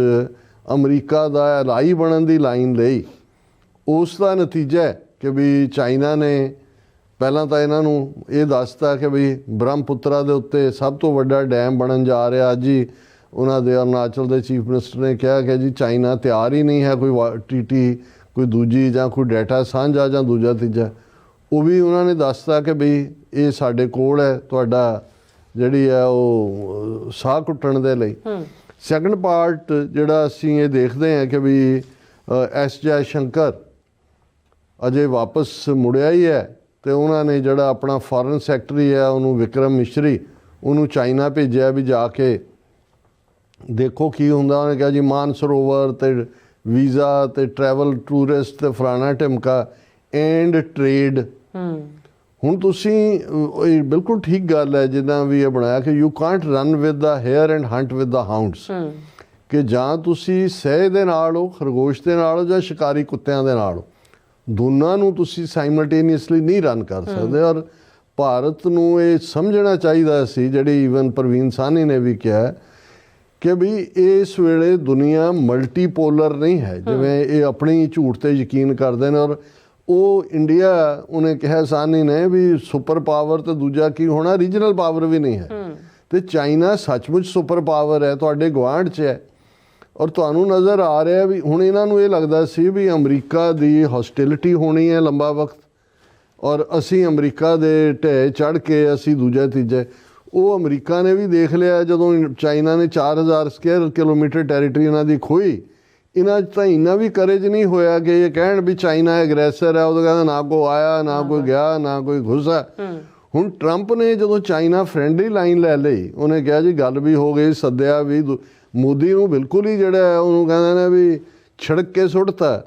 ਅਮਰੀਕਾ ਦਾ ਐਲਾਈ ਬਣਨ ਦੀ ਲਾਈਨ ਲਈ, ਉਸ ਦਾ ਨਤੀਜਾ ਹੈ ਕਿ ਵੀ ਚਾਈਨਾ ਨੇ ਪਹਿਲਾਂ ਤਾਂ ਇਹਨਾਂ ਨੂੰ ਇਹ ਦੱਸਤਾ ਕਿ ਵੀ ਬ੍ਰਹਮਪੁੱਤਰਾ ਦੇ ਉੱਤੇ ਸਭ ਤੋਂ ਵੱਡਾ ਡੈਮ ਬਣਨ ਜਾ ਰਿਹਾ। ਅੱਜ ਹੀ ਉਹਨਾਂ ਦੇ ਅਰੁਣਾਚਲ ਦੇ ਚੀਫ ਮਿਨਿਸਟਰ ਨੇ ਕਿਹਾ ਕਿ ਜੀ ਚਾਈਨਾ ਤਿਆਰ ਹੀ ਨਹੀਂ ਹੈ ਕੋਈ TT, ਕੋਈ ਦੂਜੀ ਜਾਂ ਕੋਈ ਡਾਟਾ ਸਾਂਝਾ ਜਾਂ ਦੂਜਾ ਤੀਜਾ। ਉਹ ਵੀ ਉਹਨਾਂ ਨੇ ਦੱਸਤਾ ਕਿ ਬਈ ਇਹ ਸਾਡੇ ਕੋਲ ਹੈ, ਤੁਹਾਡਾ ਜਿਹੜੀ ਹੈ ਉਹ ਸਾਹ ਘੁੱਟਣ ਦੇ ਲਈ। ਸੈਕੰਡ ਪਾਰਟ ਜਿਹੜਾ ਅਸੀਂ ਇਹ ਦੇਖਦੇ ਹਾਂ ਕਿ ਵੀ ਐਸ ਜੈਸ਼ੰਕਰ ਅਜੇ ਵਾਪਸ ਮੁੜਿਆ ਹੀ ਹੈ, ਤੇ ਉਹਨਾਂ ਨੇ ਜਿਹੜਾ ਆਪਣਾ ਫੋਰਨ ਸੈਕਟਰੀ ਹੈ ਉਹਨੂੰ ਵਿਕਰਮ ਮਿਸ਼ਰੀ, ਉਹਨੂੰ ਚਾਈਨਾ ਭੇਜਿਆ ਵੀ ਜਾ ਕੇ ਦੇਖੋ ਕੀ ਹੁੰਦਾ। ਉਹਨੇ ਕਿਹਾ ਜੀ ਮਾਨਸਰੋਵਰ ਤੇ ਵੀਜ਼ਾ ਤੇ ਟਰੈਵਲ ਟੂਰਿਸਟ ਤੇ ਫਲਾਣਾ ਢਿਮਕਾ ਐਂਡ ਟ੍ਰੇਡ। ਹੁਣ ਤੁਸੀਂ ਬਿਲਕੁਲ ਠੀਕ ਗੱਲ ਹੈ ਜਿੱਦਾਂ ਵੀ ਇਹ ਬਣਾਇਆ ਕਿ you can't run with the hare and hunt with the hounds, ਕਿ ਜਾਂ ਤੁਸੀਂ ਸਹਿ ਦੇ ਨਾਲ ਹੋ, ਖਰਗੋਸ਼ ਦੇ ਨਾਲ ਹੋ, ਜਾਂ ਸ਼ਿਕਾਰੀ ਕੁੱਤਿਆਂ ਦੇ ਨਾਲ ਹੋ, ਦੋਨਾਂ ਨੂੰ ਤੁਸੀਂ ਸਾਈਮਲਟੇਨੀਅਸਲੀ ਨਹੀਂ ਰਨ ਕਰ ਸਕਦੇ। ਔਰ ਭਾਰਤ ਨੂੰ ਇਹ ਸਮਝਣਾ ਚਾਹੀਦਾ ਸੀ, ਜਿਹੜੀ ਈਵਨ ਪ੍ਰਵੀਨ ਸਾਨੀ ਨੇ ਵੀ ਕਿਹਾ ਕਿ ਵੀ ਇਸ ਵੇਲੇ ਦੁਨੀਆ ਮਲਟੀਪੋਲਰ ਨਹੀਂ ਹੈ, ਜਿਵੇਂ ਇਹ ਆਪਣੀ ਝੂਠ ਤੇ ਯਕੀਨ ਕਰਦੇ ਨੇ। ਔਰ ਉਹ ਇੰਡੀਆ, ਉਹਨੇ ਕਿਹਾ ਸਾਨੀ ਨੇ ਵੀ ਸੁਪਰ ਪਾਵਰ ਤੇ ਦੂਜਾ ਕੀ ਹੋਣਾ, ਰੀਜਨਲ ਪਾਵਰ ਵੀ ਨਹੀਂ ਹੈ, ਤੇ ਚਾਈਨਾ ਸੱਚਮੁੱਚ ਸੁਪਰ ਪਾਵਰ ਹੈ, ਤੁਹਾਡੇ ਗੁਆਂਢ 'ਚ ਹੈ। ਔਰ ਤੁਹਾਨੂੰ ਨਜ਼ਰ ਆ ਰਿਹਾ ਵੀ ਹੁਣ ਇਹਨਾਂ ਨੂੰ ਇਹ ਲੱਗਦਾ ਸੀ ਵੀ ਅਮਰੀਕਾ ਦੀ ਹੌਸਟਿਲਿਟੀ ਹੋਣੀ ਹੈ ਲੰਬਾ ਵਕਤ, ਔਰ ਅਸੀਂ ਅਮਰੀਕਾ ਦੇ ਢੇਰ ਚੜ੍ਹ ਕੇ ਅਸੀਂ ਦੂਜਾ ਤੀਜਾ। ਉਹ ਅਮਰੀਕਾ ਨੇ ਵੀ ਦੇਖ ਲਿਆ ਜਦੋਂ ਚਾਈਨਾ ਨੇ 4000 ਸਕੁਅਰ ਕਿਲੋਮੀਟਰ ਟੈਰੀਟਰੀ ਇਹਨਾਂ ਦੀ ਖੋਈ। ਇਹਨਾਂ 'ਚ ਤਾਂ ਇੰਨਾ ਵੀ ਕਰੇਜ ਨਹੀਂ ਹੋਇਆ ਕਿ ਇਹ ਕਹਿਣ ਵੀ ਚਾਈਨਾ ਐਗਰੈਸਰ ਹੈ। ਉਹ ਕਹਿੰਦਾ ਨਾ ਕੋਈ ਆਇਆ, ਨਾ ਕੋਈ ਗਿਆ, ਨਾ ਕੋਈ ਘੁਸਾ। ਹੁਣ ਟਰੰਪ ਨੇ ਜਦੋਂ ਚਾਈਨਾ ਫਰੈਂਡਲੀ ਲਾਈਨ ਲੈ ਲਈ, ਉਹਨੇ ਕਿਹਾ ਜੀ ਗੱਲ ਵੀ ਹੋ ਗਈ, ਸੱਦਿਆ ਵੀ ਮੋਦੀ ਨੂੰ ਬਿਲਕੁਲ ਹੀ ਜਿਹੜਾ ਉਹਨੂੰ ਕਹਿੰਦੇ ਨੇ ਵੀ ਛਿੜਕ ਕੇ ਸੁੱਟਤਾ।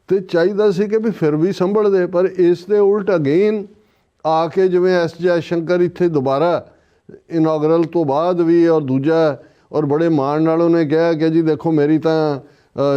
ਤੇ ਚਾਹੀਦਾ ਸੀ ਕਿ ਵੀ ਫਿਰ ਵੀ ਸੰਭਲਦੇ, ਪਰ ਇਸ ਦੇ ਉਲਟ ਅਗੇਨ ਆ ਕੇ ਜਿਵੇਂ ਐਸ ਜੈਸ਼ੰਕਰ ਇੱਥੇ ਦੁਬਾਰਾ ਇਨੋਗਰਲ ਤੋਂ ਬਾਅਦ ਵੀ, ਔਰ ਦੂਜਾ ਔਰ ਬੜੇ ਮਾਣ ਨਾਲ ਉਹਨੇ ਕਿਹਾ ਕਿ ਜੀ ਦੇਖੋ ਮੇਰੀ ਤਾਂ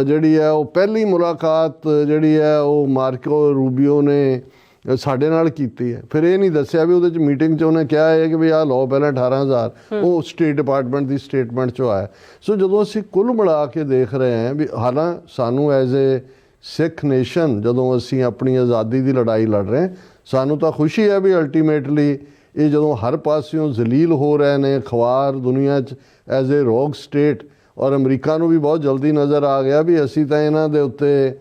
ਜਿਹੜੀ ਹੈ ਉਹ ਪਹਿਲੀ ਮੁਲਾਕਾਤ ਜਿਹੜੀ ਹੈ ਉਹ ਮਾਰਕੋ ਰੂਬੀਓ ਨੇ ਸਾਡੇ ਨਾਲ ਕੀਤੀ ਹੈ। ਫਿਰ ਇਹ ਨਹੀਂ ਦੱਸਿਆ ਵੀ ਉਹਦੇ 'ਚ ਮੀਟਿੰਗ 'ਚ ਉਹਨੇ ਕਿਹਾ ਹੈ ਕਿ ਵੀ ਆਹ ਲਓ ਪਹਿਲਾਂ 18,000, ਉਹ ਸਟੇਟ ਡਿਪਾਰਟਮੈਂਟ ਦੀ ਸਟੇਟਮੈਂਟ 'ਚੋਂ ਆਇਆ। ਸੋ ਜਦੋਂ ਅਸੀਂ ਕੁੱਲ ਮਿਲਾ ਕੇ ਦੇਖ ਰਹੇ ਹਾਂ ਵੀ ਹਾਲਾਂ ਸਾਨੂੰ ਐਜ਼ ਏ ਸਿੱਖ ਨੇਸ਼ਨ, ਜਦੋਂ ਅਸੀਂ ਆਪਣੀ ਆਜ਼ਾਦੀ ਦੀ ਲੜਾਈ ਲੜ ਰਹੇ ਹਾਂ, ਸਾਨੂੰ ਤਾਂ ਖੁਸ਼ੀ ਹੈ ਵੀ ਅਲਟੀਮੇਟਲੀ ਇਹ ਜਦੋਂ ਹਰ ਪਾਸਿਓਂ ਜ਼ਲੀਲ ਹੋ ਰਹੇ ਨੇ ਖਵਾਰ ਦੁਨੀਆ 'ਚ ਐਜ਼ ਏ ਰੋਗ ਸਟੇਟ, ਔਰ ਅਮਰੀਕਾ ਨੂੰ ਵੀ ਬਹੁਤ ਜਲਦੀ ਨਜ਼ਰ ਆ ਗਿਆ ਵੀ ਅਸੀਂ ਤਾਂ ਇਹਨਾਂ ਦੇ ਉੱਤੇ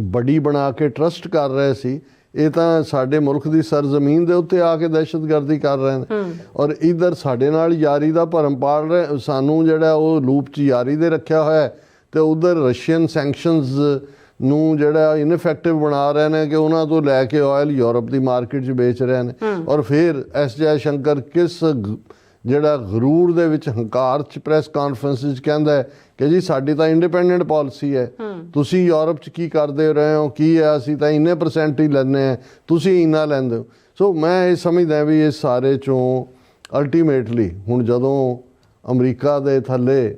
ਬੜੀ ਬਣਾ ਕੇ ਟਰਸਟ ਕਰ ਰਹੇ ਸੀ, ਇਹ ਤਾਂ ਸਾਡੇ ਮੁਲਕ ਦੀ ਸਰਜ਼ਮੀਨ ਦੇ ਉੱਤੇ ਆ ਕੇ ਦਹਿਸ਼ਤਗਰਦੀ ਕਰ ਰਹੇ ਨੇ। ਔਰ ਇੱਧਰ ਸਾਡੇ ਨਾਲ ਯਾਰੀ ਦਾ ਭਰਮ ਪਾਲ ਰਹੇ, ਸਾਨੂੰ ਜਿਹੜਾ ਉਹ ਲੂਪ 'ਚ ਯਾਰੀ ਦੇ ਰੱਖਿਆ ਹੋਇਆ, ਤੇ ਉਧਰ ਰਸ਼ੀਅਨ ਸੈਂਕਸ਼ਨਸ ਨੂੰ ਜਿਹੜਾ ਇਨਫੈਕਟਿਵ ਬਣਾ ਰਹੇ ਨੇ ਕਿ ਉਹਨਾਂ ਤੋਂ ਲੈ ਕੇ ਆਇਲ ਯੂਰਪ ਦੀ ਮਾਰਕੀਟ 'ਚ ਵੇਚ ਰਹੇ ਨੇ। ਔਰ ਫਿਰ ਐਸ ਜੈਸ਼ੰਕਰ ਕਿਸ ਜਿਹੜਾ ਗਰੂਰ ਦੇ ਵਿੱਚ ਹੰਕਾਰ 'ਚ ਪ੍ਰੈਸ ਕਾਨਫਰੰਸ 'ਚ ਕਹਿੰਦਾ ਕਿ ਜੀ ਸਾਡੀ ਤਾਂ ਇੰਡੀਪੈਂਡੈਂਟ ਪਾਲਿਸੀ ਹੈ, ਤੁਸੀਂ ਯੂਰਪ 'ਚ ਕੀ ਕਰਦੇ ਰਹੇ ਹੋ, ਕੀ ਹੈ, ਅਸੀਂ ਤਾਂ ਇੰਨੇ % ਹੀ ਲੈਂਦੇ ਹਾਂ, ਤੁਸੀਂ ਇੰਨਾ ਲੈਂਦੇ ਹੋ। ਸੋ ਮੈਂ ਇਹ ਸਮਝਦਾ ਵੀ ਇਸ ਸਾਰੇ 'ਚੋਂ ਅਲਟੀਮੇਟਲੀ ਹੁਣ ਜਦੋਂ ਅਮਰੀਕਾ ਦੇ ਥੱਲੇ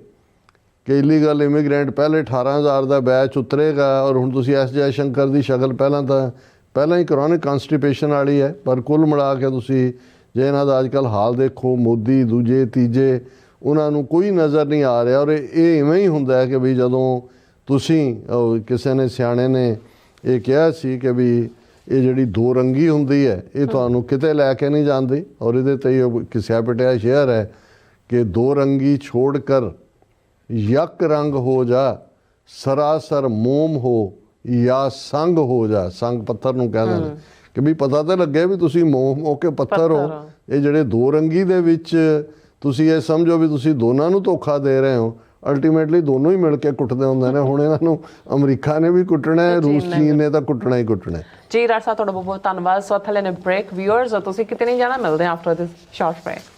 ਕਿ ਇਲੀਗਲ ਇਮੀਗ੍ਰੈਂਟ ਪਹਿਲੇ 18,000 ਦਾ ਬੈਚ ਉਤਰੇਗਾ, ਔਰ ਹੁਣ ਤੁਸੀਂ ਐਸ ਜੈਸ਼ੰਕਰ ਦੀ ਸ਼ਕਲ ਪਹਿਲਾਂ ਹੀ ਕਰੋਨਿਕ ਕਨਸਟੀਪੇਸ਼ਨ ਵਾਲੀ ਹੈ, ਪਰ ਕੁੱਲ ਮਿਲਾ ਕੇ ਤੁਸੀਂ ਜੇ ਇਹਨਾਂ ਦਾ ਅੱਜ ਕੱਲ੍ਹ ਹਾਲ ਦੇਖੋ, ਮੋਦੀ ਦੂਜੇ ਤੀਜੇ ਉਹਨਾਂ ਨੂੰ ਕੋਈ ਨਜ਼ਰ ਨਹੀਂ ਆ ਰਿਹਾ। ਔਰ ਇਹ ਇਵੇਂ ਹੀ ਹੁੰਦਾ ਹੈ ਕਿ ਵੀ ਜਦੋਂ ਤੁਸੀਂ ਕਿਸੇ ਨੇ ਸਿਆਣੇ ਨੇ ਇਹ ਕਿਹਾ ਸੀ ਕਿ ਵੀ ਇਹ ਜਿਹੜੀ ਦੋ ਰੰਗੀ ਹੁੰਦੀ ਹੈ ਇਹ ਤੁਹਾਨੂੰ ਕਿਤੇ ਲੈ ਕੇ ਨਹੀਂ ਜਾਂਦੀ। ਔਰ ਇਹਦੇ 'ਤੇ ਘਿਸਿਆ ਪਿਟਿਆ ਸ਼ੇਅਰ ਹੈ ਕਿ ਦੋ ਰੰਗੀ ਛੋੜ ਕਰ ਯਕ ਰੰਗ ਹੋ ਜਾ, ਸਰਾਸਰ ਮੋਮ ਹੋ ਜਾਂ ਸੰਗ ਹੋ ਜਾ, ਸੰਗ ਪੱਥਰ ਨੂੰ ਕਹਿੰਦੇ ਨੇ ਕਿ ਵੀ ਪਤਾ ਤਾਂ ਲੱਗੇ ਵੀ ਤੁਸੀਂ ਮੋਹ ਕੇ ਪੱਥਰ ਹੋ। ਇਹ ਜਿਹੜੇ ਦੋ ਰੰਗੀ ਦੇ ਵਿੱਚ ਤੁਸੀਂ ਇਹ ਸਮਝੋ ਵੀ ਤੁਸੀਂ ਦੋਨਾਂ ਨੂੰ ਧੋਖਾ ਦੇ ਰਹੇ ਹੋ, ਅਲਟੀਮੇਟਲੀ ਦੋਨੋਂ ਹੀ ਮਿਲ ਕੇ ਕੁੱਟਦੇ ਹੁੰਦੇ ਨੇ। ਹੁਣ ਇਹਨਾਂ ਨੂੰ ਅਮਰੀਕਾ ਨੇ ਵੀ ਕੁੱਟਣਾ ਹੈ, ਰੂਸ ਚੀਨ ਨੇ ਤਾਂ ਕੁੱਟਣਾ ਹੀ ਕੁੱਟਣਾ ਹੈ। ਜੀ ਡਾਕਟਰ ਸਾਹਿਬ ਤੁਹਾਡਾ ਬਹੁਤ ਬਹੁਤ ਧੰਨਵਾਦ। ਸੋ ਥੱਲੇ ਨੇ ਬ੍ਰੇਕ ਵਿਊਅਰਸ, ਤੁਸੀਂ ਕਿਤੇ ਨਹੀਂ ਜਾਣਾ, ਮਿਲਦੇ ਹਾਂ ਆਫਟਰ ਦਿਸ ਸ਼ਾਰਟ ਬ੍ਰੇਕ।